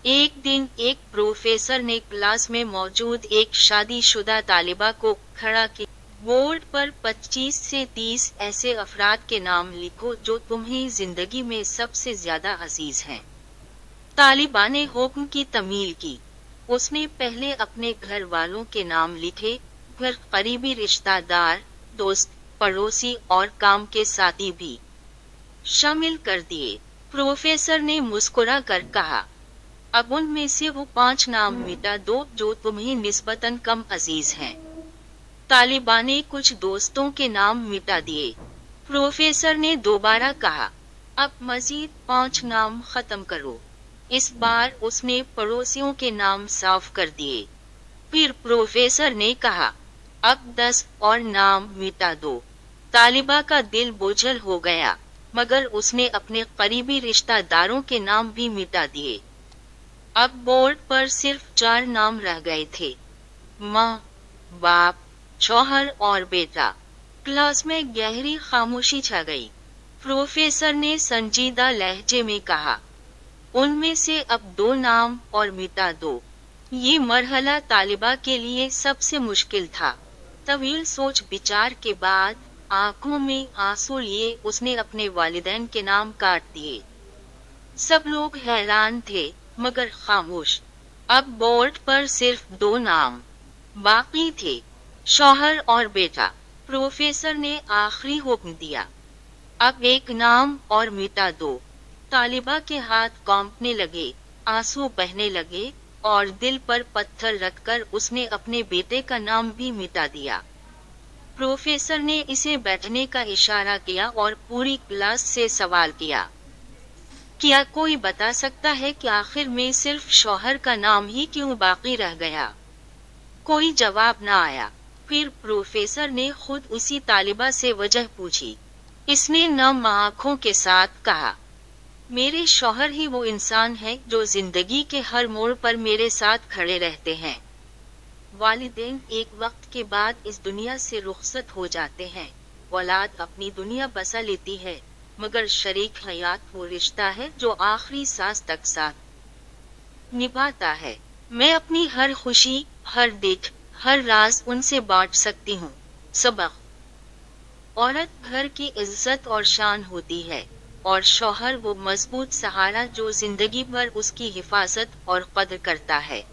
एक दिन एक प्रोफेसर ने क्लास में मौजूद एक शादीशुदा तालिबा को खड़ा किया। बोर्ड पर 25 से 30 ऐसे अफराद के नाम लिखो जो तुम्हें जिंदगी में सबसे ज्यादा अजीज हैं। तालिबा ने हुक्म की तमील की। उसने पहले अपने घर वालों के नाम लिखे, फिर करीबी रिश्तेदार, दोस्त, पड़ोसी और काम के साथी भी शामिल कर दिए। प्रोफेसर ने मुस्कुरा कर कहा, अब उनमें से वो 5 नाम मिटा दो जो तुम्हें निस्बतन कम अजीज हैं। तालिबा ने कुछ दोस्तों के नाम मिटा दिए। प्रोफेसर ने दोबारा कहा, अब मजीद 5 नाम खत्म करो। इस बार उसने पड़ोसियों के नाम साफ कर दिए। फिर प्रोफेसर ने कहा, अब 10 और नाम मिटा दो। तालिबा का दिल बोझल हो गया, मगर उसने अपने करीबी रिश्तेदारों के नाम भी मिटा दिए। अब बोर्ड पर सिर्फ 4 नाम रह गए थे, माँ, बाप, शौहर और बेटा। क्लास में गहरी खामोशी छा गई। प्रोफेसर ने संजीदा लहजे में कहा, उनमें से अब 2 नाम और मिटा दो। ये मरहला तालिबा के लिए सबसे मुश्किल था। तवील सोच विचार के बाद आंखों में आंसू लिए उसने अपने वालिदैन के नाम काट दिए। सब लोग हैरान थे, मगर खामोश। अब बोर्ड पर सिर्फ 2 नाम बाकी थे, शौहर और बेटा। प्रोफेसर ने आखिरी हुक्म दिया, अब 1 नाम और मिटा दो। तालिबा के हाथ कांपने लगे, आंसू बहने लगे और दिल पर पत्थर रखकर उसने अपने बेटे का नाम भी मिटा दिया। प्रोफेसर ने इसे बैठने का इशारा किया और पूरी क्लास से सवाल किया, क्या कोई बता सकता है कि आखिर में सिर्फ शौहर का नाम ही क्यों बाकी रह गया? कोई जवाब न आया। फिर प्रोफेसर ने खुद उसी तालिबा से वजह पूछी। इसने नम आंखों के साथ कहा, मेरे शौहर ही वो इंसान है जो जिंदगी के हर मोड़ पर मेरे साथ खड़े रहते हैं। वालिदैन एक वक्त के बाद इस दुनिया से रुखसत हो जाते हैं। औलाद अपनी दुनिया बसा लेती है, मगर शरीक हयात वो रिश्ता है जो आखिरी सांस तक साथ निभाता है। मैं अपनी हर खुशी, हर दुख, हर राज उनसे बांट सकती हूँ। सबक, औरत घर की इज्जत और शान होती है और शौहर वो मजबूत सहारा जो जिंदगी भर उसकी हिफाजत और कद्र करता है।